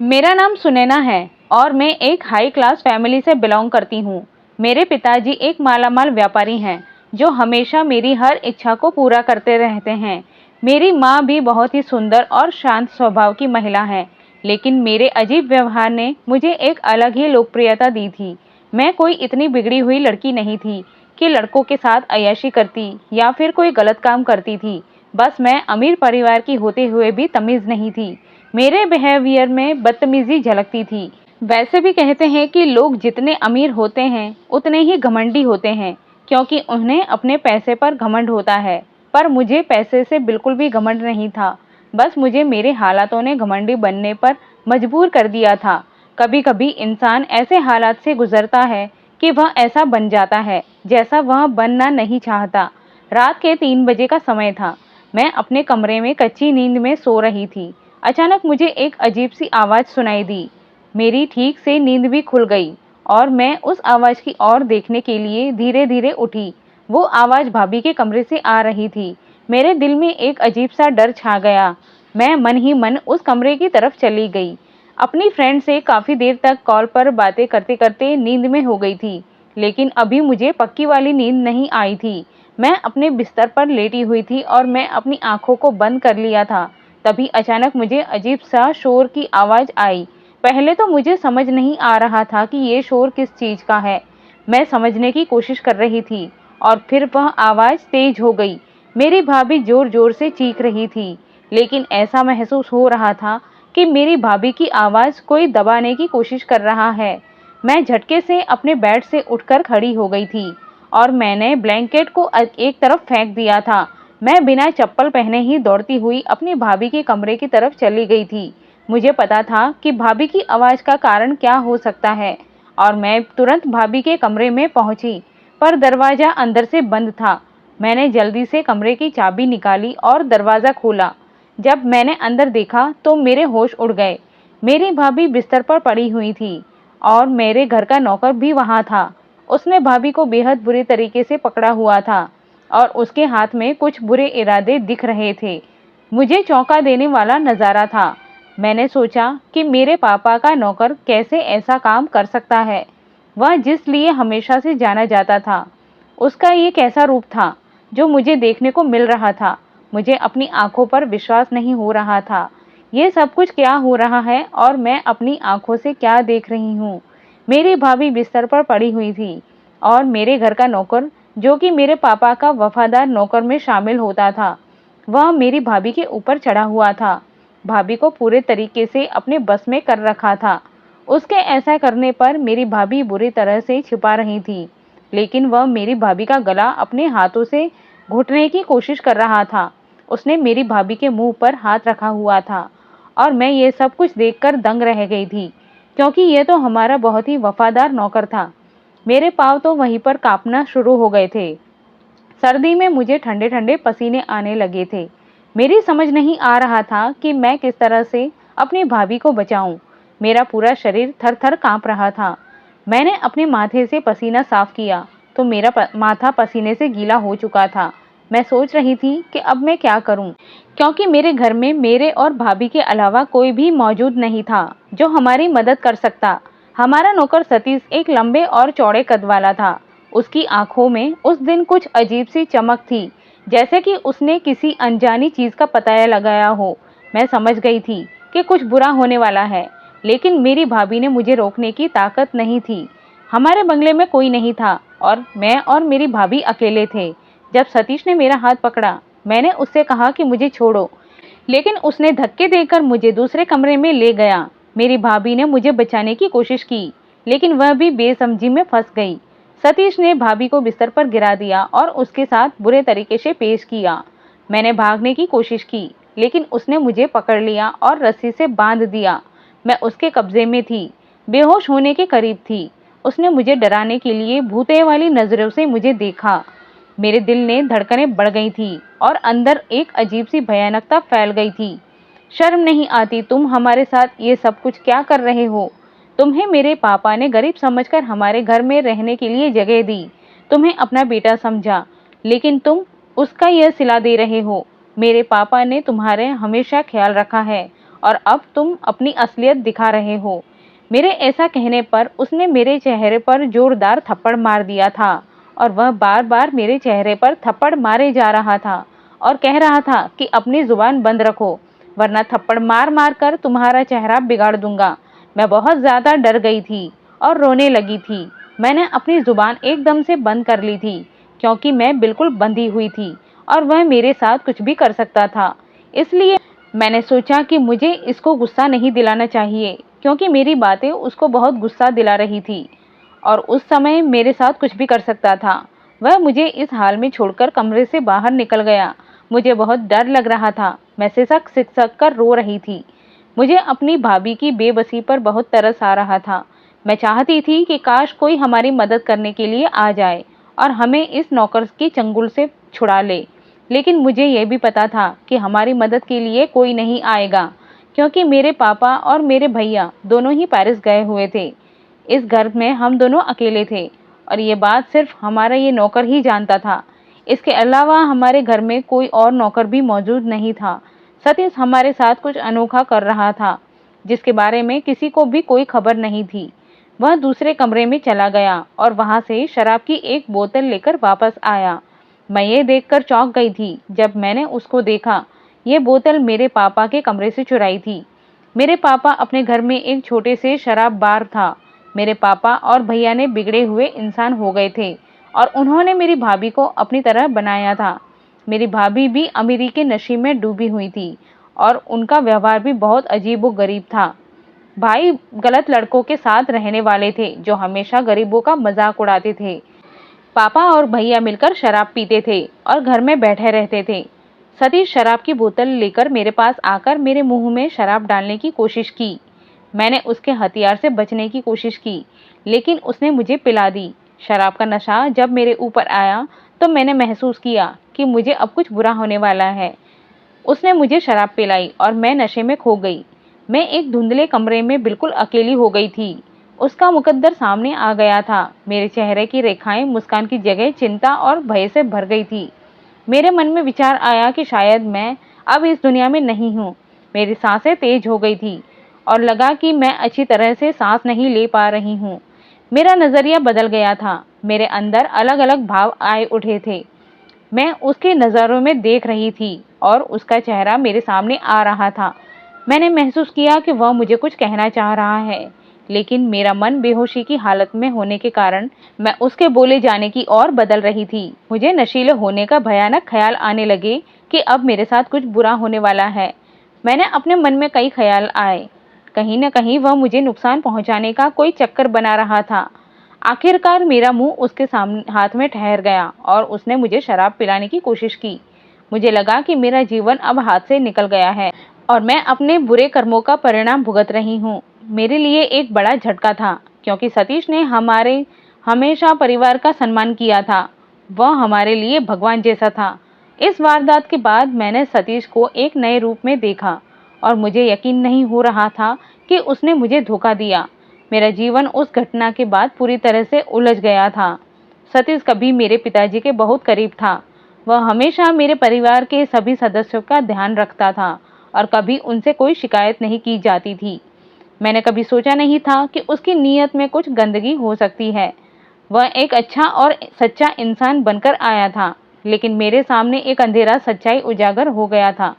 मेरा नाम सुनैना है और मैं एक हाई क्लास फैमिली से बिलोंग करती हूँ। मेरे पिताजी एक मालामाल व्यापारी हैं जो हमेशा मेरी हर इच्छा को पूरा करते रहते हैं। मेरी माँ भी बहुत ही सुंदर और शांत स्वभाव की महिला है, लेकिन मेरे अजीब व्यवहार ने मुझे एक अलग ही लोकप्रियता दी थी। मैं कोई इतनी बिगड़ी हुई लड़की नहीं थी कि लड़कों के साथ अय्याशी करती या फिर कोई गलत काम करती थी। बस मैं अमीर परिवार की होते हुए भी तमीज़ नहीं थी। मेरे बिहेवियर में बदतमीजी झलकती थी। वैसे भी कहते हैं कि लोग जितने अमीर होते हैं उतने ही घमंडी होते हैं, क्योंकि उन्हें अपने पैसे पर घमंड होता है। पर मुझे पैसे से बिल्कुल भी घमंड नहीं था। बस मुझे मेरे हालातों ने घमंडी बनने पर मजबूर कर दिया था। कभी कभी इंसान ऐसे हालात से गुजरता है कि वह ऐसा बन जाता है जैसा वह बनना नहीं चाहता। रात के 3 बजे का समय था। मैं अपने कमरे में कच्ची नींद में सो रही थी। अचानक मुझे एक अजीब सी आवाज़ सुनाई दी। मेरी ठीक से नींद भी खुल गई और मैं उस आवाज़ की ओर देखने के लिए धीरे धीरे उठी। वो आवाज़ भाभी के कमरे से आ रही थी। मेरे दिल में एक अजीब सा डर छा गया। मैं मन ही मन उस कमरे की तरफ चली गई। अपनी फ्रेंड से काफ़ी देर तक कॉल पर बातें करते करते नींद में हो गई थी, लेकिन अभी मुझे पक्की वाली नींद नहीं आई थी। मैं अपने बिस्तर पर लेटी हुई थी और मैं अपनी आंखों को बंद कर लिया था। तभी अचानक मुझे अजीब सा शोर की आवाज़ आई। पहले तो मुझे समझ नहीं आ रहा था कि ये शोर किस चीज़ का है। मैं समझने की कोशिश कर रही थी और फिर वह आवाज़ तेज हो गई। मेरी भाभी जोर जोर से चीख रही थी, लेकिन ऐसा महसूस हो रहा था कि मेरी भाभी की आवाज़ कोई दबाने की कोशिश कर रहा है। मैं झटके से अपने बेड से उठकर खड़ी हो गई थी और मैंने ब्लैंकेट को एक तरफ फेंक दिया था। मैं बिना चप्पल पहने ही दौड़ती हुई अपनी भाभी के कमरे की तरफ चली गई थी। मुझे पता था कि भाभी की आवाज़ का कारण क्या हो सकता है और मैं तुरंत भाभी के कमरे में पहुंची, पर दरवाज़ा अंदर से बंद था। मैंने जल्दी से कमरे की चाबी निकाली और दरवाज़ा खोला। जब मैंने अंदर देखा तो मेरे होश उड़ गए। मेरी भाभी बिस्तर पर पड़ी हुई थी और मेरे घर का नौकर भी वहाँ था। उसने भाभी को बेहद बुरे तरीके से पकड़ा हुआ था और उसके हाथ में कुछ बुरे इरादे दिख रहे थे। मुझे चौंका देने वाला नज़ारा था। मैंने सोचा कि मेरे पापा का नौकर कैसे ऐसा काम कर सकता है। वह जिस लिए हमेशा से जाना जाता था, उसका ये कैसा रूप था जो मुझे देखने को मिल रहा था। मुझे अपनी आंखों पर विश्वास नहीं हो रहा था। ये सब कुछ क्या हो रहा है और मैं अपनी आंखों से क्या देख रही हूँ। मेरी भाभी बिस्तर पर पड़ी हुई थी और मेरे घर का नौकर, जो कि मेरे पापा का वफादार नौकर में शामिल होता था, वह मेरी भाभी के ऊपर चढ़ा हुआ था। भाभी को पूरे तरीके से अपने बस में कर रखा था। उसके ऐसा करने पर मेरी भाभी बुरी तरह से छिपा रही थी, लेकिन वह मेरी भाभी का गला अपने हाथों से घुटने की कोशिश कर रहा था। उसने मेरी भाभी के मुंह पर हाथ रखा हुआ था और मैं ये सब कुछ देखकर दंग रह गई थी, क्योंकि ये तो हमारा बहुत ही वफादार नौकर था। मेरे पाँव तो वहीं पर कांपना शुरू हो गए थे। सर्दी में मुझे ठंडे ठंडे पसीने आने लगे थे। मेरी समझ नहीं आ रहा था कि मैं किस तरह से अपनी भाभी को बचाऊं। मेरा पूरा शरीर थर थर कांप रहा था। मैंने अपने माथे से पसीना साफ किया तो मेरा माथा पसीने से गीला हो चुका था। मैं सोच रही थी कि अब मैं क्या करूं, क्योंकि मेरे घर में मेरे और भाभी के अलावा कोई भी मौजूद नहीं था जो हमारी मदद कर सकता। हमारा नौकर सतीश एक लंबे और चौड़े कद वाला था। उसकी आंखों में उस दिन कुछ अजीब सी चमक थी, जैसे कि उसने किसी अनजानी चीज का पता लगाया हो। मैं समझ गई थी कि कुछ बुरा होने वाला है, लेकिन मेरी भाभी ने मुझे रोकने की ताकत नहीं थी। हमारे बंगले में कोई नहीं था और मैं और मेरी भाभी अकेले थे। जब सतीश ने मेरा हाथ पकड़ा, मैंने उससे कहा कि मुझे छोड़ो, लेकिन उसने धक्के देकर मुझे दूसरे कमरे में ले गया। मेरी भाभी ने मुझे बचाने की कोशिश की, लेकिन वह भी बेसमझी में फंस गई। सतीश ने भाभी को बिस्तर पर गिरा दिया और उसके साथ बुरे तरीके से पेश किया। मैंने भागने की कोशिश की, लेकिन उसने मुझे पकड़ लिया और रस्सी से बांध दिया। मैं उसके कब्जे में थी, बेहोश होने के करीब थी। उसने मुझे डराने के लिए भूते वाली नजरों से मुझे देखा। मेरे दिल ने धड़कनें बढ़ गई थी और अंदर एक अजीब सी भयानकता फैल गई थी। शर्म नहीं आती? तुम हमारे साथ ये सब कुछ क्या कर रहे हो? तुम्हें मेरे पापा ने गरीब समझकर हमारे घर में रहने के लिए जगह दी, तुम्हें अपना बेटा समझा, लेकिन तुम उसका यह सिला दे रहे हो। मेरे पापा ने तुम्हारे हमेशा ख्याल रखा है और अब तुम अपनी असलियत दिखा रहे हो। मेरे ऐसा कहने पर उसने मेरे चेहरे पर जोरदार थप्पड़ मार दिया था और वह बार बार मेरे चेहरे पर थप्पड़ मारे जा रहा था और कह रहा था कि अपनी जुबान बंद रखो, वरना थप्पड़ मार मार कर तुम्हारा चेहरा बिगाड़ दूंगा। मैं बहुत ज्यादा डर गई थी और रोने लगी थी। मैंने अपनी जुबान एकदम से बंद कर ली थी क्योंकि मैं बिल्कुल बंधी हुई थी और वह मेरे साथ कुछ भी कर सकता था। इसलिए मैंने सोचा कि मुझे इसको गुस्सा नहीं दिलाना चाहिए क्योंकि मेरी बातें उसको बहुत गुस्सा दिला रही थी और उस समय मेरे साथ कुछ भी कर सकता था। वह मुझे इस हाल में छोड़कर कमरे से बाहर निकल गया। मुझे बहुत डर लग रहा था। मैं सिसक सिसक कर रो रही थी। मुझे अपनी भाभी की बेबसी पर बहुत तरस आ रहा था। मैं चाहती थी कि काश कोई हमारी मदद करने के लिए आ जाए और हमें इस नौकर की चंगुल से छुड़ा ले। लेकिन मुझे यह भी पता था कि हमारी मदद के लिए कोई नहीं आएगा क्योंकि मेरे पापा और मेरे भैया दोनों ही पेरिस गए हुए थे। इस घर में हम दोनों अकेले थे और ये बात सिर्फ हमारा ये नौकर ही जानता था। इसके अलावा हमारे घर में कोई और नौकर भी मौजूद नहीं था। सतीश हमारे साथ कुछ अनोखा कर रहा था जिसके बारे में किसी को भी कोई खबर नहीं थी। वह दूसरे कमरे में चला गया और वहां से शराब की एक बोतल लेकर वापस आया। मैं ये देखकर चौंक गई थी जब मैंने उसको देखा। ये बोतल मेरे पापा के कमरे से चुराई थी। मेरे पापा अपने घर में एक छोटे से शराब बार था। मेरे पापा और भैया ने बिगड़े हुए इंसान हो गए थे और उन्होंने मेरी भाभी को अपनी तरह बनाया था। मेरी भाभी भी अमीरी के नशे में डूबी हुई थी और उनका व्यवहार भी बहुत अजीबोगरीब था। भाई गलत लड़कों के साथ रहने वाले थे जो हमेशा गरीबों का मजाक उड़ाते थे। पापा और भैया मिलकर शराब पीते थे और घर में बैठे रहते थे। सतीश शराब की बोतल लेकर मेरे पास आकर मेरे मुंह में शराब डालने की कोशिश की। मैंने उसके हथियार से बचने की कोशिश की लेकिन उसने मुझे पिला दी। शराब का नशा जब मेरे ऊपर आया तो मैंने महसूस किया कि मुझे अब कुछ बुरा होने वाला है। उसने मुझे शराब पिलाई और मैं नशे में खो गई। मैं एक धुंधले कमरे में बिल्कुल अकेली हो गई थी। उसका मुकद्दर सामने आ गया था। मेरे चेहरे की रेखाएं मुस्कान की जगह चिंता और भय से भर गई थी। मेरे मन में विचार आया कि शायद मैं अब इस दुनिया में नहीं हूँ। मेरी सांसें तेज हो गई थी और लगा कि मैं अच्छी तरह से सांस नहीं ले पा रही हूँ। मेरा नजरिया बदल गया था। मेरे अंदर अलग अलग भाव आए उठे थे। मैं उसके नज़रों में देख रही थी और उसका चेहरा मेरे सामने आ रहा था। मैंने महसूस किया कि वह मुझे कुछ कहना चाह रहा है लेकिन मेरा मन बेहोशी की हालत में होने के कारण मैं उसके बोले जाने की ओर बदल रही थी। मुझे नशीले होने का भयानक ख्याल आने लगे कि अब मेरे साथ कुछ बुरा होने वाला है। मैंने अपने मन में कई ख्याल आए। कहीं न कहीं वह मुझे नुकसान पहुंचाने का कोई चक्कर बना रहा था। आखिरकार मेरा मुंह उसके सामने हाथ में ठहर गया और उसने मुझे शराब पिलाने की कोशिश की। मुझे लगा कि मेरा जीवन अब हाथ से निकल गया है और मैं अपने बुरे कर्मों का परिणाम भुगत रही हूँ। मेरे लिए एक बड़ा झटका था क्योंकि सतीश ने हमारे हमेशा परिवार का सम्मान किया था। वह हमारे लिए भगवान जैसा था। इस वारदात के बाद मैंने सतीश को एक नए रूप में देखा और मुझे यकीन नहीं हो रहा था कि उसने मुझे धोखा दिया। मेरा जीवन उस घटना के बाद पूरी तरह से उलझ गया था। सतीश कभी मेरे पिताजी के बहुत करीब था। वह हमेशा मेरे परिवार के सभी सदस्यों का ध्यान रखता था और कभी उनसे कोई शिकायत नहीं की जाती थी। मैंने कभी सोचा नहीं था कि उसकी नीयत में कुछ गंदगी हो सकती है। वह एक अच्छा और सच्चा इंसान बनकर आया था लेकिन मेरे सामने एक अंधेरा सच्चाई उजागर हो गया था।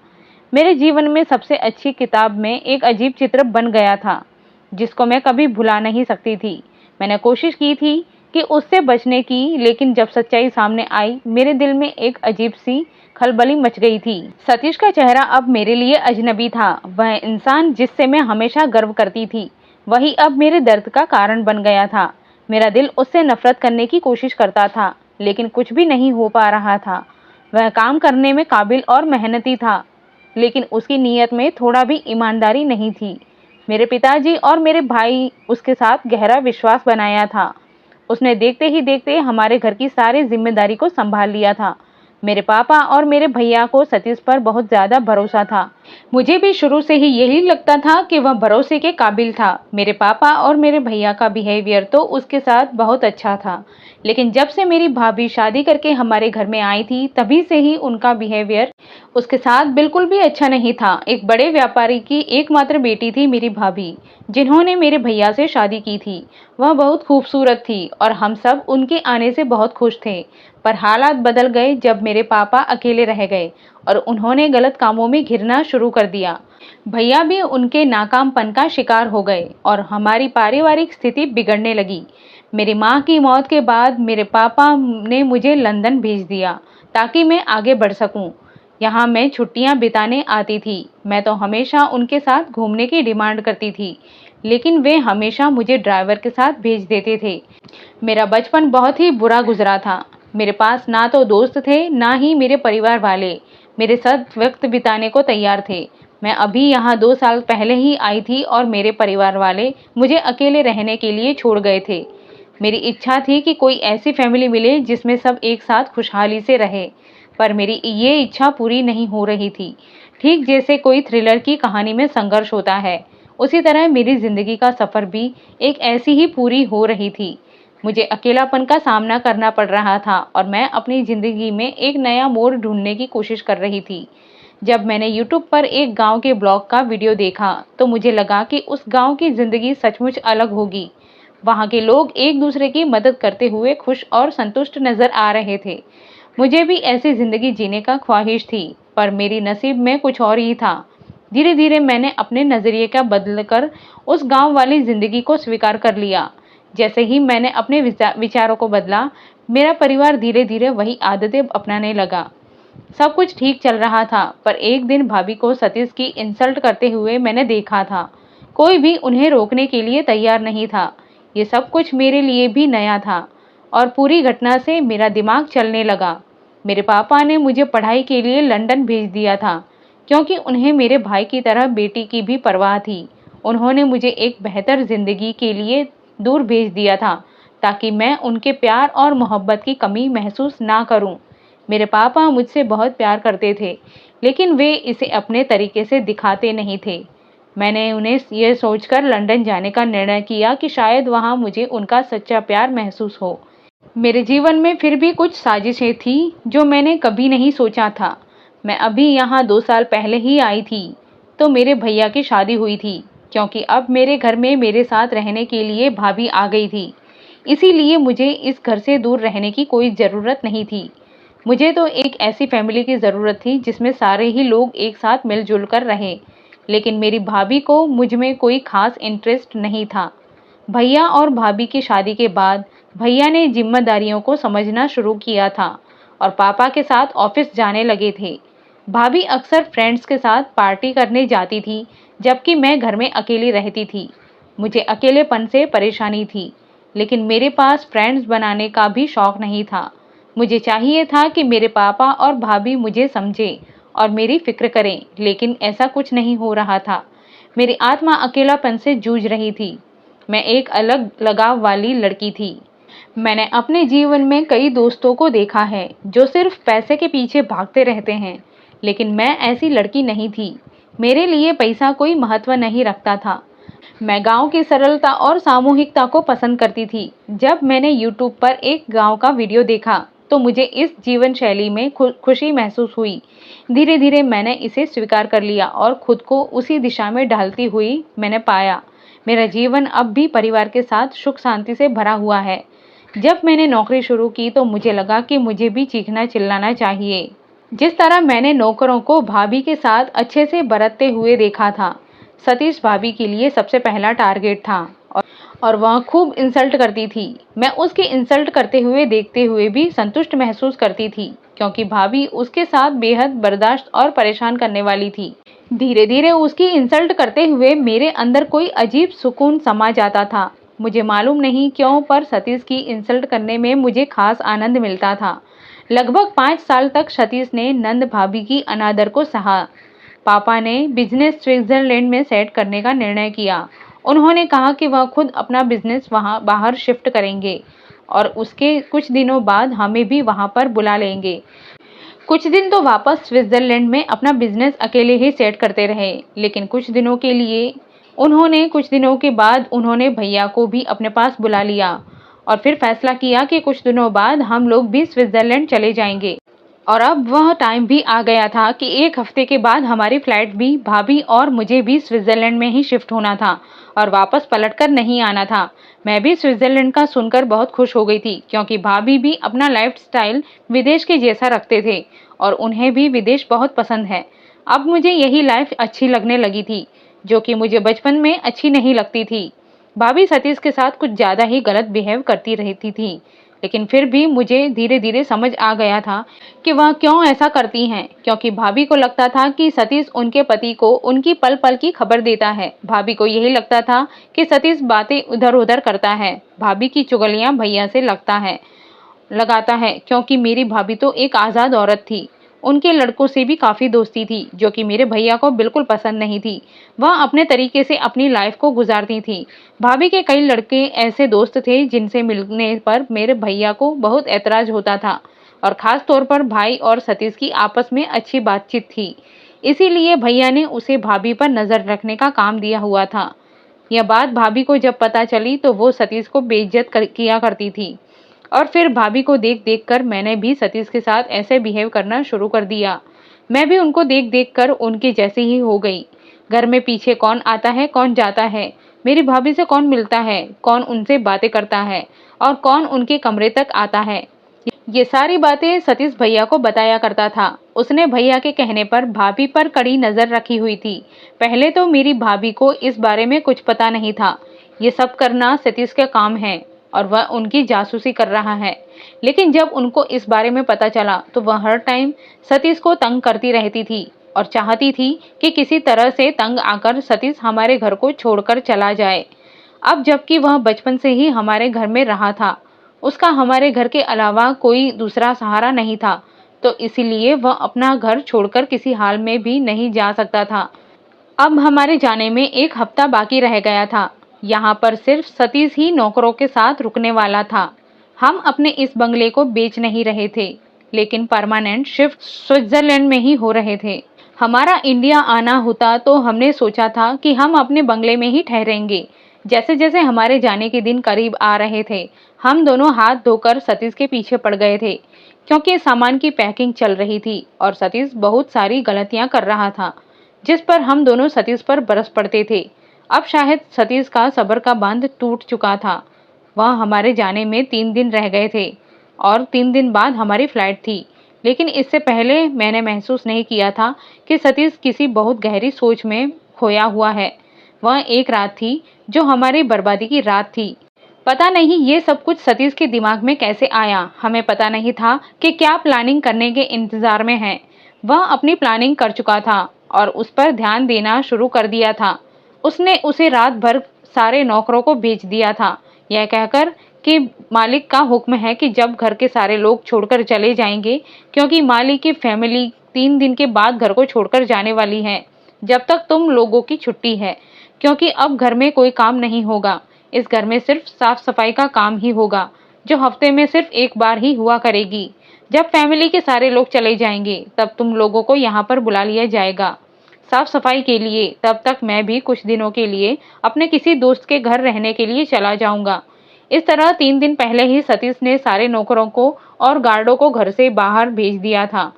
मेरे जीवन में सबसे अच्छी किताब में एक अजीब चित्र बन गया था जिसको मैं कभी भुला नहीं सकती थी। मैंने कोशिश की थी कि उससे बचने की लेकिन जब सच्चाई सामने आई मेरे दिल में एक अजीब सी खलबली मच गई थी। सतीश का चेहरा अब मेरे लिए अजनबी था। वह इंसान जिससे मैं हमेशा गर्व करती थी वही अब मेरे दर्द का कारण बन गया था। मेरा दिल उससे नफरत करने की कोशिश करता था लेकिन कुछ भी नहीं हो पा रहा था। वह काम करने में काबिल और मेहनती था लेकिन उसकी नीयत में थोड़ा भी ईमानदारी नहीं थी। मेरे पिताजी और मेरे भाई उसके साथ गहरा विश्वास बनाया था। उसने देखते ही देखते हमारे घर की सारी जिम्मेदारी को संभाल लिया था। मेरे पापा और मेरे भैया को सतीश पर बहुत ज़्यादा भरोसा था। मुझे भी शुरू से ही यही लगता था कि वह भरोसे के काबिल था। मेरे पापा और मेरे भैया का बिहेवियर तो उसके साथ बहुत अच्छा था लेकिन जब से मेरी भाभी शादी करके हमारे घर में आई थी तभी से ही उनका बिहेवियर उसके साथ बिल्कुल भी अच्छा नहीं था। एक बड़े व्यापारी की एकमात्र बेटी थी मेरी भाभी, जिन्होंने मेरे भैया से शादी की थी। वह बहुत खूबसूरत थी और हम सब उनके आने से बहुत खुश थे। पर हालात बदल गए जब मेरे पापा अकेले रह गए और उन्होंने गलत कामों में घिरना शुरू कर दिया। भैया भी उनके नाकामपन का शिकार हो गए और हमारी पारिवारिक स्थिति बिगड़ने लगी। मेरी माँ की मौत के बाद मेरे पापा ने मुझे लंदन भेज दिया ताकि मैं आगे बढ़ सकूं। यहाँ मैं छुट्टियाँ बिताने आती थी। मैं तो हमेशा उनके साथ घूमने की डिमांड करती थी, लेकिन वे हमेशा मुझे ड्राइवर के साथ भेज देते थे। मेरा बचपन बहुत ही बुरा गुजरा था। मेरे पास ना तो दोस्त थे, ना ही मेरे परिवार वाले मेरे साथ वक्त बिताने को तैयार थे। मैं अभी यहाँ 2 साल पहले ही आई थी और मेरे परिवार वाले मुझे अकेले रहने के लिए छोड़ गए थे। मेरी इच्छा थी कि कोई ऐसी फैमिली मिले जिसमें सब एक साथ खुशहाली से रहे, पर मेरी ये इच्छा पूरी नहीं हो रही थी। ठीक जैसे कोई थ्रिलर की कहानी में संघर्ष होता है, उसी तरह मेरी जिंदगी का सफर भी एक ऐसी ही पूरी हो रही थी। मुझे अकेलापन का सामना करना पड़ रहा था और मैं अपनी जिंदगी में एक नया मोड़ ढूंढने की कोशिश कर रही थी। जब मैंने YouTube पर एक गांव के ब्लॉग का वीडियो देखा, तो मुझे लगा कि उस गांव की जिंदगी सचमुच अलग होगी। वहां के लोग एक दूसरे की मदद करते हुए खुश और संतुष्ट नजर आ रहे थे। मुझे भी ऐसी जिंदगी जीने का ख्वाहिश थी, पर मेरी नसीब में कुछ और ही था। धीरे धीरे मैंने अपने नजरिए का बदलकर उस गांव वाली जिंदगी को स्वीकार कर लिया। जैसे ही मैंने अपने विचारों को बदला, मेरा परिवार धीरे धीरे वही आदतें अपनाने लगा। सब कुछ ठीक चल रहा था, पर एक दिन भाभी को सतीश की इंसल्ट करते हुए मैंने देखा था। कोई भी उन्हें रोकने के लिए तैयार नहीं था। ये सब कुछ मेरे लिए भी नया था और पूरी घटना से मेरा दिमाग चलने लगा। मेरे पापा ने मुझे पढ़ाई के लिए लंदन भेज दिया था, क्योंकि उन्हें मेरे भाई की तरह बेटी की भी परवाह थी। उन्होंने मुझे एक बेहतर जिंदगी के लिए दूर भेज दिया था, ताकि मैं उनके प्यार और मोहब्बत की कमी महसूस ना करूं। मेरे पापा मुझसे बहुत प्यार करते थे, लेकिन वे इसे अपने तरीके से दिखाते नहीं थे। मैंने उन्हें यह सोचकर लंदन जाने का निर्णय किया कि शायद वहां मुझे उनका सच्चा प्यार महसूस हो। मेरे जीवन में फिर भी कुछ साजिशें थी जो मैंने कभी नहीं सोचा था। मैं अभी यहाँ 2 साल पहले ही आई थी, तो मेरे भैया की शादी हुई थी, क्योंकि अब मेरे घर में मेरे साथ रहने के लिए भाभी आ गई थी। इसीलिए मुझे इस घर से दूर रहने की कोई ज़रूरत नहीं थी। मुझे तो एक ऐसी फैमिली की ज़रूरत थी जिसमें सारे ही लोग एक साथ मिलजुल कर रहें। लेकिन मेरी भाभी को मुझ में कोई खास इंटरेस्ट नहीं था। भैया और भाभी की शादी के बाद भैया ने जिम्मेदारियों को समझना शुरू किया था और पापा के साथ ऑफिस जाने लगे थे। भाभी अक्सर फ्रेंड्स के साथ पार्टी करने जाती थी, जबकि मैं घर में अकेली रहती थी। मुझे अकेलेपन से परेशानी थी, लेकिन मेरे पास फ्रेंड्स बनाने का भी शौक नहीं था। मुझे चाहिए था कि मेरे पापा और भाभी मुझे समझें और मेरी फिक्र करें, लेकिन ऐसा कुछ नहीं हो रहा था। मेरी आत्मा अकेलापन से जूझ रही थी। मैं एक अलग लगाव वाली लड़की थी। मैंने अपने जीवन में कई दोस्तों को देखा है जो सिर्फ पैसे के पीछे भागते रहते हैं, लेकिन मैं ऐसी लड़की नहीं थी। मेरे लिए पैसा कोई महत्व नहीं रखता था। मैं गांव की सरलता और सामूहिकता को पसंद करती थी। जब मैंने YouTube पर एक गांव का वीडियो देखा, तो मुझे इस जीवन शैली में खुशी महसूस हुई। धीरे धीरे मैंने इसे स्वीकार कर लिया और खुद को उसी दिशा में ढालती हुई मैंने पाया मेरा जीवन अब भी परिवार के साथ सुख शांति से भरा हुआ है। जब मैंने नौकरी शुरू की, तो मुझे लगा कि मुझे भी चीखना चिल्लाना चाहिए। जिस तरह मैंने नौकरों को भाभी के साथ अच्छे से बरतते हुए देखा था। सतीश भाभी के लिए सबसे पहला टारगेट था और वह खूब इंसल्ट करती थी। मैं उसके इंसल्ट करते हुए देखते हुए भी संतुष्ट महसूस करती थी, क्योंकि भाभी उसके साथ बेहद बर्दाश्त और परेशान करने वाली थी। धीरे धीरे उसकी इंसल्ट करते हुए मेरे अंदर कोई अजीब सुकून समा जाता था। मुझे मालूम नहीं क्यों, पर सतीश की इंसल्ट करने में मुझे खास आनंद मिलता था। लगभग 5 साल तक सतीश ने नंद भाभी की अनादर को सहा। पापा ने बिजनेस स्विट्जरलैंड में सेट करने का निर्णय किया। उन्होंने कहा कि वह खुद अपना बिजनेस वहां बाहर शिफ्ट करेंगे और उसके कुछ दिनों बाद हमें भी वहां पर बुला लेंगे। कुछ दिन तो वापस स्विट्जरलैंड में अपना बिजनेस अकेले ही सेट करते रहे, लेकिन कुछ दिनों के बाद उन्होंने भैया को भी अपने पास बुला लिया और फिर फैसला किया कि कुछ दिनों बाद हम लोग भी स्विट्जरलैंड चले जाएंगे और अब वह टाइम भी आ गया था कि 1 हफ्ते के बाद हमारी फ्लाइट भी, भाभी और मुझे भी स्विट्ज़रलैंड में ही शिफ्ट होना था और वापस पलटकर नहीं आना था। मैं भी स्विट्ज़रलैंड का सुनकर बहुत खुश हो गई थी, क्योंकि भाभी भी अपना लाइफ़स्टाइल विदेश के जैसा रखते थे और उन्हें भी विदेश बहुत पसंद है। अब मुझे यही लाइफ़ अच्छी लगने लगी थी, जो कि मुझे बचपन में अच्छी नहीं लगती थी। भाभी सतीश के साथ कुछ ज़्यादा ही गलत बिहेव करती रहती थी, लेकिन फिर भी मुझे धीरे-धीरे समझ आ गया था कि वह क्यों ऐसा करती हैं, क्योंकि भाभी को लगता था कि सतीश उनके पति को उनकी पल-पल की खबर देता है। भाभी को यही लगता था कि सतीश बातें इधर-उधर करता है। भाभी की चुगलियां भैया से लगाता है, क्योंकि मेरी भाभी तो एक आज़ाद औरत थी। उनके लड़कों से भी काफ़ी दोस्ती थी, जो कि मेरे भैया को बिल्कुल पसंद नहीं थी। वह अपने तरीके से अपनी लाइफ को गुजारती थी। भाभी के कई लड़के ऐसे दोस्त थे जिनसे मिलने पर मेरे भैया को बहुत ऐतराज़ होता था, और ख़ास तौर पर भाई और सतीश की आपस में अच्छी बातचीत थी। इसीलिए भैया ने उसे भाभी पर नज़र रखने का काम दिया हुआ था। यह बात भाभी को जब पता चली तो वो सतीश को किया करती थी, और फिर भाभी को देख-देख कर मैंने भी सतीश के साथ ऐसे बिहेव करना शुरू कर दिया। मैं भी उनको देख-देख कर उनके जैसी ही हो गई। घर में पीछे कौन आता है, कौन जाता है, मेरी भाभी से कौन मिलता है, कौन उनसे बातें करता है और कौन उनके कमरे तक आता है, ये सारी बातें सतीश भैया को बताया करता था। उसने भैया के कहने पर भाभी पर कड़ी नज़र रखी हुई थी। पहले तो मेरी भाभी को इस बारे में कुछ पता नहीं था। ये सब करना सतीश का काम है और वह उनकी जासूसी कर रहा है। लेकिन जब उनको इस बारे में पता चला तो वह हर टाइम सतीश को तंग करती रहती थी और चाहती थी कि किसी तरह से तंग आकर सतीश हमारे घर को छोड़कर चला जाए। अब जबकि वह बचपन से ही हमारे घर में रहा था, उसका हमारे घर के अलावा कोई दूसरा सहारा नहीं था, तो इसीलिए वह अपना घर छोड़कर किसी हाल में भी नहीं जा सकता था। अब हमारे जाने में 1 हफ्ता बाकी रह गया था। यहाँ पर सिर्फ सतीश ही नौकरों के साथ रुकने वाला था। हम अपने इस बंगले को बेच नहीं रहे थे, लेकिन परमानेंट शिफ्ट स्विट्जरलैंड में ही हो रहे थे। हमारा इंडिया आना होता तो हमने सोचा था कि हम अपने बंगले में ही ठहरेंगे। जैसे जैसे हमारे जाने के दिन करीब आ रहे थे, हम दोनों हाथ धोकर सतीश के पीछे पड़ गए थे, क्योंकि सामान की पैकिंग चल रही थी और सतीश बहुत सारी गलतियां कर रहा था, जिस पर हम दोनों सतीश पर बरस पड़ते थे। अब शायद सतीश का सब्र का बांध टूट चुका था। वह हमारे जाने में 3 दिन रह गए थे और 3 दिन बाद हमारी फ्लाइट थी। लेकिन इससे पहले मैंने महसूस नहीं किया था कि सतीश किसी बहुत गहरी सोच में खोया हुआ है। वह एक रात थी जो हमारी बर्बादी की रात थी। पता नहीं ये सब कुछ सतीश के दिमाग में कैसे आया। हमें पता नहीं था कि क्या प्लानिंग करने के इंतजार में है। वह अपनी प्लानिंग कर चुका था और उस पर ध्यान देना शुरू कर दिया था। उसने उसे रात भर सारे नौकरों को भेज दिया था, यह कहकर कि मालिक का हुक्म है कि जब घर के सारे लोग छोड़कर चले जाएंगे, क्योंकि मालिक की फैमिली 3 दिन के बाद घर को छोड़कर जाने वाली है, जब तक तुम लोगों की छुट्टी है, क्योंकि अब घर में कोई काम नहीं होगा। इस घर में सिर्फ साफ सफाई का काम ही होगा, जो हफ्ते में सिर्फ 1 बार ही हुआ करेगी। जब फैमिली के सारे लोग चले जाएंगे तब तुम लोगों को यहाँ पर बुला लिया जाएगा साफ सफाई के लिए। तब तक मैं भी कुछ दिनों के लिए अपने किसी दोस्त के घर रहने के लिए चला जाऊंगा। इस तरह 3 दिन पहले ही सतीश ने सारे नौकरों को और गार्डों को घर से बाहर भेज दिया था।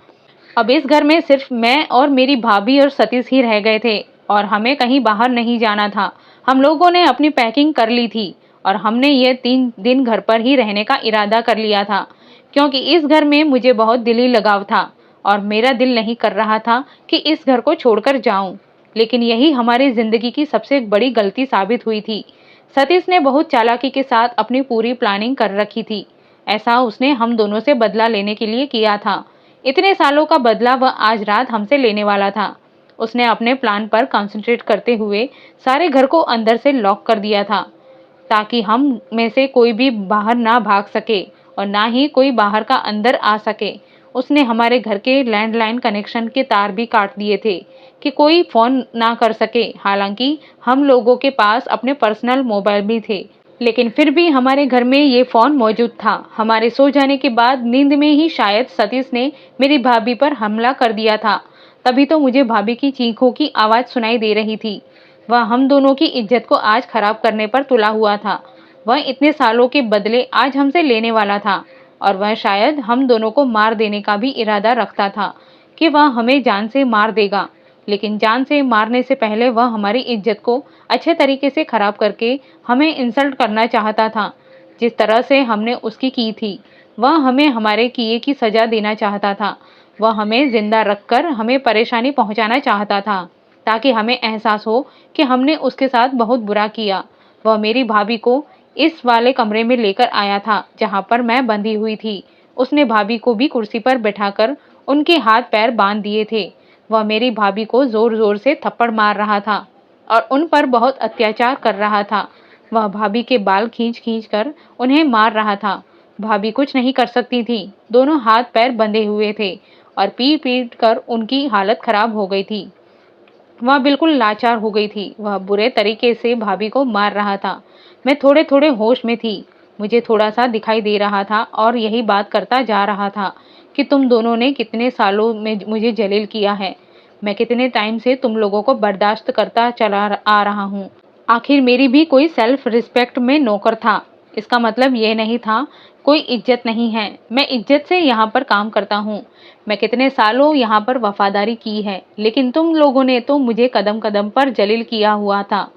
अब इस घर में सिर्फ मैं और मेरी भाभी और सतीश ही रह गए थे और हमें कहीं बाहर नहीं जाना था। हम लोगों ने अपनी पैकिंग कर ली थी और हमने ये 3 दिन घर पर ही रहने का इरादा कर लिया था, क्योंकि इस घर में मुझे बहुत दिली लगाव था और मेरा दिल नहीं कर रहा था कि इस घर को छोड़कर जाऊं। लेकिन यही हमारी जिंदगी की सबसे बड़ी गलती साबित हुई थी। सतीश ने बहुत चालाकी के साथ अपनी पूरी प्लानिंग कर रखी थी। ऐसा उसने हम दोनों से बदला लेने के लिए किया था। इतने सालों का बदला वह आज रात हमसे लेने वाला था। उसने अपने प्लान पर कंसंट्रेट करते हुए सारे घर को अंदर से लॉक कर दिया था, ताकि हम में से कोई भी बाहर ना भाग सके और ना ही कोई बाहर का अंदर आ सके। उसने हमारे घर के लैंडलाइन कनेक्शन के तार भी काट दिए थे कि कोई फ़ोन ना कर सके। हालांकि हम लोगों के पास अपने पर्सनल मोबाइल भी थे, लेकिन फिर भी हमारे घर में ये फ़ोन मौजूद था। हमारे सो जाने के बाद नींद में ही शायद सतीश ने मेरी भाभी पर हमला कर दिया था। तभी तो मुझे भाभी की चीखों की आवाज़ सुनाई दे रही थी। वह हम दोनों की इज्जत को आज खराब करने पर तुला हुआ था। वह इतने सालों के बदले आज हमसे लेने वाला था। और वह शायद हम दोनों को मार देने का भी इरादा रखता था कि वह हमें जान से मार देगा। लेकिन जान से मारने से पहले वह हमारी इज्जत को अच्छे तरीके से खराब करके हमें इंसल्ट करना चाहता था। जिस तरह से हमने उसकी की थी, वह हमें हमारे किए की सजा देना चाहता था। वह हमें जिंदा रखकर हमें परेशानी पहुंचाना चाहता था, ताकि हमें एहसास हो कि हमने उसके साथ बहुत बुरा किया। वह मेरी भाभी को इस वाले कमरे में लेकर आया था जहां पर मैं बंधी हुई थी। उसने भाभी को भी कुर्सी पर बैठाकर उनके हाथ पैर बांध दिए थे। वह मेरी भाभी को जोर जोर से थप्पड़ मार रहा था और उन पर बहुत अत्याचार कर रहा था। वह भाभी के बाल खींच खींच कर उन्हें मार रहा था। भाभी कुछ नहीं कर सकती थी, दोनों हाथ पैर बंधे हुए थे और पीट पीट कर उनकी हालत खराब हो गई थी। वह बिल्कुल लाचार हो गई थी। वह बुरे तरीके से भाभी को मार रहा था। मैं थोड़े थोड़े होश में थी। मुझे थोड़ा सा दिखाई दे रहा था और यही बात करता जा रहा था कि तुम दोनों ने कितने सालों में मुझे जलील किया है। मैं कितने टाइम से तुम लोगों को बर्दाश्त करता चला आ रहा हूँ। आखिर मेरी भी कोई सेल्फ रिस्पेक्ट में नौकर था। इसका मतलब ये नहीं था कोई इज्जत नहीं है। मैं इज्जत से यहाँ पर काम करता हूँ। मैं कितने सालों यहाँ पर वफादारी की है, लेकिन तुम लोगों ने तो मुझे कदम कदम पर जलील किया हुआ था।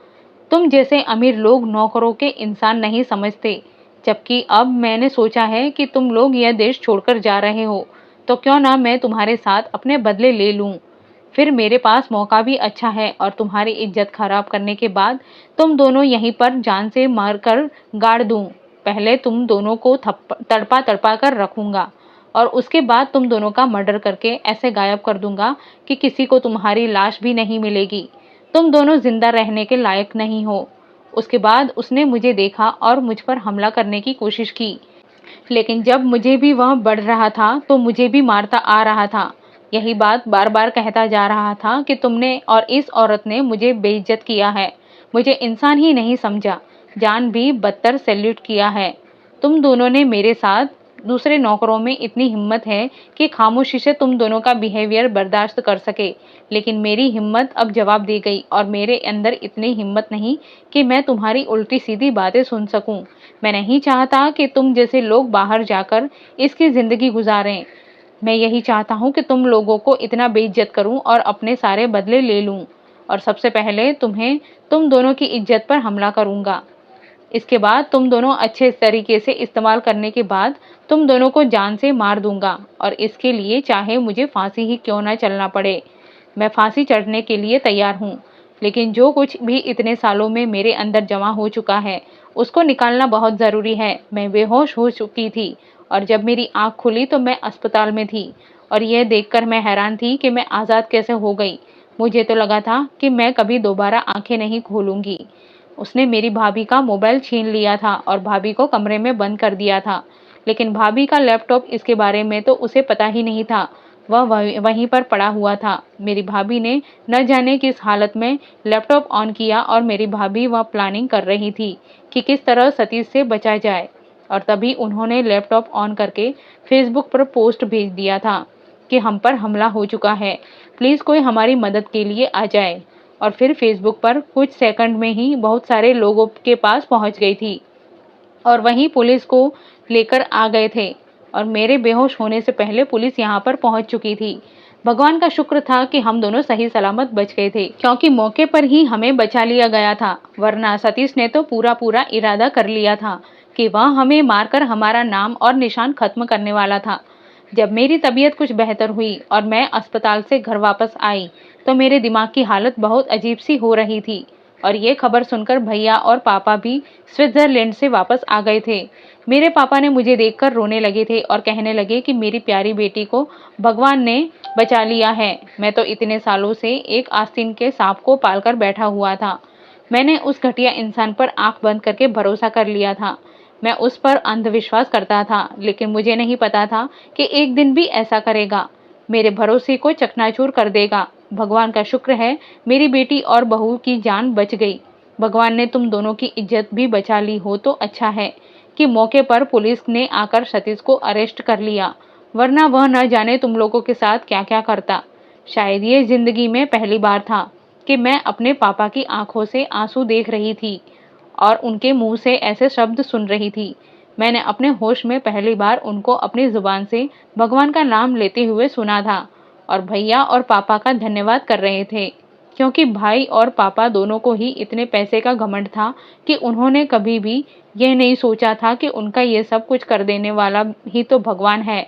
तुम जैसे अमीर लोग नौकरों के इंसान नहीं समझते, जबकि अब मैंने सोचा है कि तुम लोग यह देश छोड़कर जा रहे हो, तो क्यों ना मैं तुम्हारे साथ अपने बदले ले लूं। फिर मेरे पास मौका भी अच्छा है और तुम्हारी इज्जत खराब करने के बाद तुम दोनों यहीं पर जान से मारकर गाड़ दूं। पहले तुम दोनों को तड़पा तड़पा कर रखूंगा और उसके बाद तुम दोनों का मर्डर करके ऐसे गायब कर दूंगा कि किसी को तुम्हारी लाश भी नहीं मिलेगी। तुम दोनों जिंदा रहने के लायक नहीं हो। उसके बाद उसने मुझे देखा और मुझ पर हमला करने की कोशिश की, लेकिन जब मुझे भी वह बढ़ रहा था तो मुझे भी मारता आ रहा था। यही बात बार बार कहता जा रहा था कि तुमने और इस औरत ने मुझे बेइज्जत किया है, मुझे इंसान ही नहीं समझा, जान भी बदतर सैल्यूट किया है। तुम दोनों ने मेरे साथ दूसरे नौकरों में इतनी हिम्मत है कि खामोशी से तुम दोनों का बिहेवियर बर्दाश्त कर सके, लेकिन मेरी हिम्मत अब जवाब दे गई और मेरे अंदर इतनी हिम्मत नहीं कि मैं तुम्हारी उल्टी सीधी बातें सुन सकूं। मैं नहीं चाहता कि तुम जैसे लोग बाहर जाकर इसकी जिंदगी गुजारें। मैं यही चाहता हूं कि तुम लोगों को इतना बेइज्जत करूं और अपने सारे बदले ले लूं, और सबसे पहले तुम दोनों की इज्जत पर हमला करूंगा। इसके बाद तुम दोनों अच्छे तरीके से इस्तेमाल करने के बाद तुम दोनों को जान से मार दूंगा, और इसके लिए चाहे मुझे फांसी ही क्यों ना चलना पड़े। मैं फांसी चढ़ने के लिए तैयार हूँ, लेकिन जो कुछ भी इतने सालों में मेरे अंदर जमा हो चुका है उसको निकालना बहुत ज़रूरी है। मैं बेहोश हो चुकी थी और जब मेरी आँख खुली तो मैं अस्पताल में थी, और यह देखकर मैं हैरान थी कि मैं आज़ाद कैसे हो गई। मुझे तो लगा था कि मैं कभी दोबारा आंखें नहीं खोलूंगी। उसने मेरी भाभी का मोबाइल छीन लिया था और भाभी को कमरे में बंद कर दिया था, लेकिन भाभी का लैपटॉप, इसके बारे में तो उसे पता ही नहीं था। वह वहीं पर पड़ा हुआ था। मेरी भाभी ने न जाने किस हालत में लैपटॉप ऑन किया और मेरी भाभी वह प्लानिंग कर रही थी कि किस तरह सतीश से बचा जाए, और तभी उन्होंने लैपटॉप ऑन करके फेसबुक पर पोस्ट भेज दिया था कि हम पर हमला हो चुका है, प्लीज़ कोई हमारी मदद के लिए आ जाए। और फिर फेसबुक पर कुछ सेकंड में ही बहुत सारे लोगों के पास पहुंच गई थी और वहीं पुलिस को लेकर आ गए थे, और मेरे बेहोश होने से पहले पुलिस यहाँ पर पहुंच चुकी थी। भगवान का शुक्र था कि हम दोनों सही सलामत बच गए थे, क्योंकि मौके पर ही हमें बचा लिया गया था, वरना सतीश ने तो पूरा इरादा कर लिया था कि वह हमें मारकर हमारा नाम और निशान खत्म करने वाला था। जब मेरी तबीयत कुछ बेहतर हुई और मैं अस्पताल से घर वापस आई तो मेरे दिमाग की हालत बहुत अजीब सी हो रही थी, और ये खबर सुनकर भैया और पापा भी स्विट्जरलैंड से वापस आ गए थे। मेरे पापा ने मुझे देखकर रोने लगे थे और कहने लगे कि मेरी प्यारी बेटी को भगवान ने बचा लिया है। मैं तो इतने सालों से एक आस्तीन के सांप को पालकर बैठा हुआ था। मैंने उस घटिया इंसान पर आंख बंद करके भरोसा कर लिया था। मैं उस पर अंधविश्वास करता था, लेकिन मुझे नहीं पता था कि एक दिन भी ऐसा करेगा, मेरे भरोसे को चकनाचूर कर देगा। भगवान का शुक्र है मेरी बेटी और बहू की जान बच गई। भगवान ने तुम दोनों की इज्जत भी बचा ली हो तो अच्छा है कि मौके पर पुलिस ने आकर सतीश को अरेस्ट कर लिया, वरना वह न जाने तुम लोगों के साथ क्या क्या करता। शायद ये जिंदगी में पहली बार था कि मैं अपने पापा की आंखों से आंसू देख रही थी और उनके मुंह से ऐसे शब्द सुन रही थी। मैंने अपने होश में पहली बार उनको अपनी जुबान से भगवान का नाम लेते हुए सुना था और भैया और पापा का धन्यवाद कर रहे थे, क्योंकि भाई और पापा दोनों को ही इतने पैसे का घमंड था कि उन्होंने कभी भी यह नहीं सोचा था कि उनका ये सब कुछ कर देने वाला ही तो भगवान है।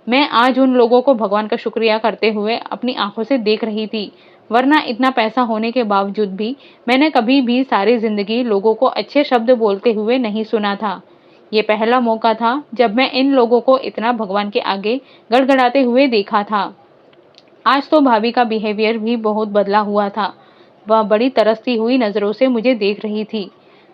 मैं आज उन लोगों को भगवान का शुक्रिया करते हुए अपनी आंखों से देख रही थी, वरना इतना पैसा होने के बावजूद भी मैंने कभी भी सारी जिंदगी लोगों को अच्छे शब्द बोलते हुए नहीं सुना था। ये पहला मौका था जब मैं इन लोगों को इतना भगवान के आगे गड़गड़ाते हुए देखा था। आज तो भाभी का बिहेवियर भी बहुत बदला हुआ था। वह बड़ी तरसती हुई नज़रों से मुझे देख रही थी।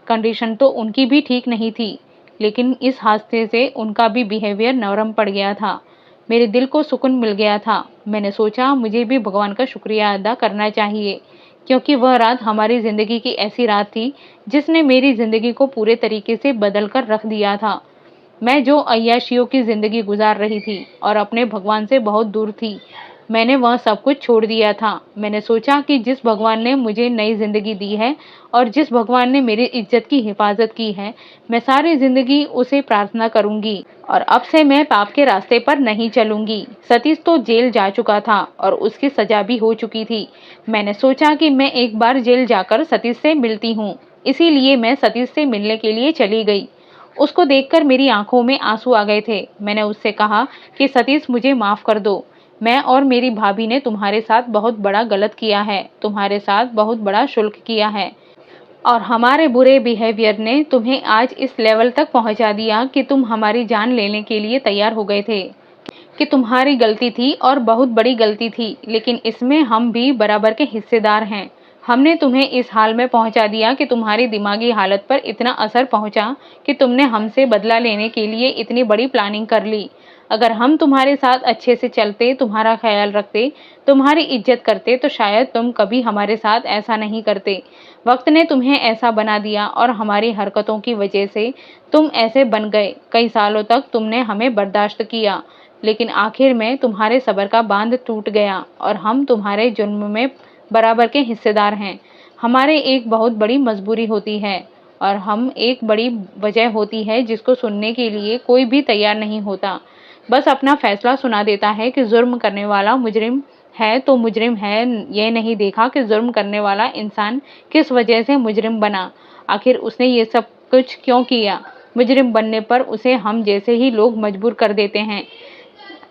कंडीशन तो उनकी भी ठीक नहीं थी, लेकिन इस हादसे से उनका भी बिहेवियर नरम पड़ गया था। मेरे दिल को सुकून मिल गया था। मैंने सोचा मुझे भी भगवान का शुक्रिया अदा करना चाहिए, क्योंकि वह रात हमारी ज़िंदगी की ऐसी रात थी जिसने मेरी ज़िंदगी को पूरे तरीके से बदल कर रख दिया था। मैं जो अय्याशियों की ज़िंदगी गुजार रही थी और अपने भगवान से बहुत दूर थी, मैंने वह सब कुछ छोड़ दिया था। मैंने सोचा कि जिस भगवान ने मुझे नई ज़िंदगी दी है और जिस भगवान ने मेरी इज्जत की हिफाजत की है, मैं सारी ज़िंदगी उसे प्रार्थना करूंगी और अब से मैं पाप के रास्ते पर नहीं चलूंगी। सतीश तो जेल जा चुका था और उसकी सजा भी हो चुकी थी। मैंने सोचा कि मैं एक बार जेल जाकर सतीश से मिलती हूँ, इसीलिए मैं सतीश से मिलने के लिए चली गई। उसको देखकर मेरी आंखों में आंसू आ गए थे। मैंने उससे कहा कि सतीश, मुझे माफ़ कर दो। मैं और मेरी भाभी ने तुम्हारे साथ बहुत बड़ा गलत किया है, तुम्हारे साथ बहुत बड़ा शुल्क किया है और हमारे बुरे बिहेवियर ने तुम्हें आज इस लेवल तक पहुंचा दिया कि तुम हमारी जान लेने के लिए तैयार हो गए थे, कि तुम्हारी गलती थी और बहुत बड़ी गलती थी, लेकिन इसमें हम भी बराबर के हिस्सेदार हैं। हमने तुम्हें इस हाल में पहुंचा दिया कि तुम्हारी दिमागी हालत पर इतना असर पहुंचा कि तुमने हमसे बदला लेने के लिए इतनी बड़ी प्लानिंग कर ली। अगर हम तुम्हारे साथ अच्छे से चलते, तुम्हारा ख्याल रखते, तुम्हारी इज्जत करते, तो शायद तुम कभी हमारे साथ ऐसा नहीं करते। वक्त ने तुम्हें ऐसा बना दिया और हमारी हरकतों की वजह से तुम ऐसे बन गए। कई सालों तक तुमने हमें बर्दाश्त किया, लेकिन आखिर में तुम्हारे सब्र का बांध टूट गया और हम तुम्हारे जुर्म में बराबर के हिस्सेदार हैं। हमारे एक बहुत बड़ी मजबूरी होती है और हम एक बड़ी वजह होती है जिसको सुनने के लिए कोई भी तैयार नहीं होता। बस अपना फैसला सुना देता है कि जुर्म करने वाला मुजरिम है तो मुजरिम है, ये नहीं देखा कि जुर्म करने वाला इंसान किस वजह से मुजरिम बना, आखिर उसने ये सब कुछ क्यों किया। मुजरिम बनने पर उसे हम जैसे ही लोग मजबूर कर देते हैं।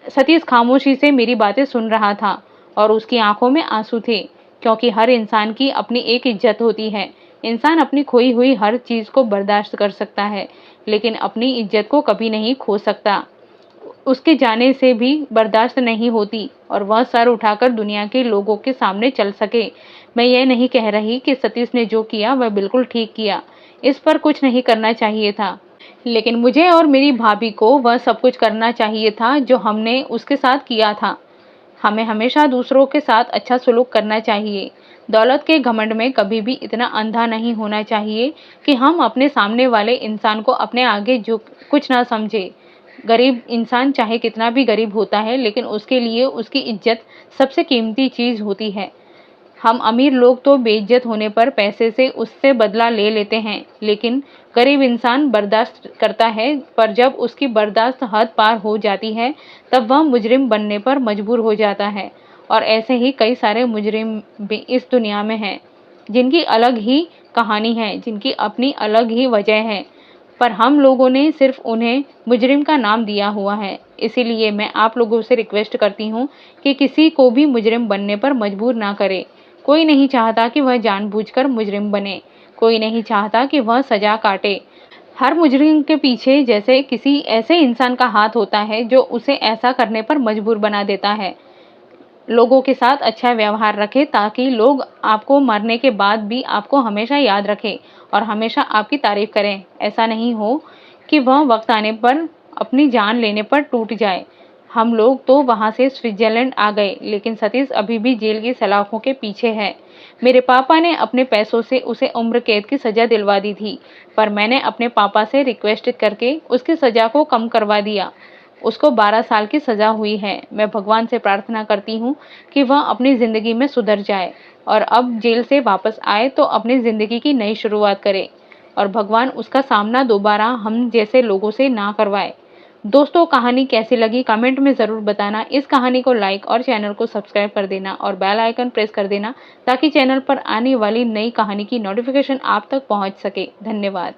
सतीश खामोशी से मेरी बातें सुन रहा था और उसकी आंखों में आंसू थे, क्योंकि हर इंसान की अपनी एक इज्जत होती है। इंसान अपनी खोई हुई हर चीज को बर्दाश्त कर सकता है, लेकिन अपनी इज्जत को कभी नहीं खो सकता। उसके जाने से भी बर्दाश्त नहीं होती और वह सर उठाकर दुनिया के लोगों के सामने चल सके। मैं ये नहीं कह रही कि सतीश ने जो किया वह बिल्कुल ठीक किया, इस पर कुछ नहीं करना चाहिए था, लेकिन मुझे और मेरी भाभी को वह सब कुछ करना चाहिए था जो हमने उसके साथ किया था। हमें हमेशा दूसरों के साथ अच्छा सलूक करना चाहिए। दौलत के घमंड में कभी भी इतना अंधा नहीं होना चाहिए कि हम अपने सामने वाले इंसान को अपने आगे झुक कुछ ना समझे। गरीब इंसान चाहे कितना भी गरीब होता है, लेकिन उसके लिए उसकी इज्जत सबसे कीमती चीज होती है। हम अमीर लोग तो बेइज्जत होने पर पैसे से उससे बदला ले लेते हैं, लेकिन गरीब इंसान बर्दाश्त करता है, पर जब उसकी बर्दाश्त हद पार हो जाती है तब वह मुजरिम बनने पर मजबूर हो जाता है। और ऐसे ही कई सारे मुजरिम भी इस दुनिया में हैं, जिनकी अलग ही कहानी है, जिनकी अपनी अलग ही वजह है, पर हम लोगों ने सिर्फ उन्हें मुजरिम का नाम दिया हुआ है। इसीलिए मैं आप लोगों से रिक्वेस्ट करती हूँ कि किसी को भी मुजरिम बनने पर मजबूर ना करें। कोई नहीं चाहता कि वह जानबूझकर मुजरिम बने, कोई नहीं चाहता कि वह सजा काटे। हर मुजरिम के पीछे जैसे किसी ऐसे इंसान का हाथ होता है जो उसे ऐसा करने पर मजबूर बना देता है। लोगों के साथ अच्छा व्यवहार रखें ताकि लोग आपको मरने के बाद भी आपको हमेशा याद रखें और हमेशा आपकी तारीफ करें। ऐसा नहीं हो कि वह वक्त आने पर अपनी जान लेने पर टूट जाए। हम लोग तो वहां से स्विट्जरलैंड आ गए, लेकिन सतीश अभी भी जेल की सलाखों के पीछे है। मेरे पापा ने अपने पैसों से उसे उम्र कैद की सजा दिलवा दी थी, पर मैंने अपने पापा से रिक्वेस्ट करके उसकी सजा को कम करवा दिया। उसको 12 साल की सजा हुई है। मैं भगवान से प्रार्थना करती हूँ कि वह अपनी जिंदगी में सुधर जाए और अब जेल से वापस आए तो अपनी जिंदगी की नई शुरुआत करे। और भगवान उसका सामना दोबारा हम जैसे लोगों से ना करवाए। दोस्तों, कहानी कैसी लगी कमेंट में ज़रूर बताना। इस कहानी को लाइक और चैनल को सब्सक्राइब कर देना और बेल आइकन प्रेस कर देना ताकि चैनल पर आने वाली नई कहानी की नोटिफिकेशन आप तक पहुंच सके। धन्यवाद।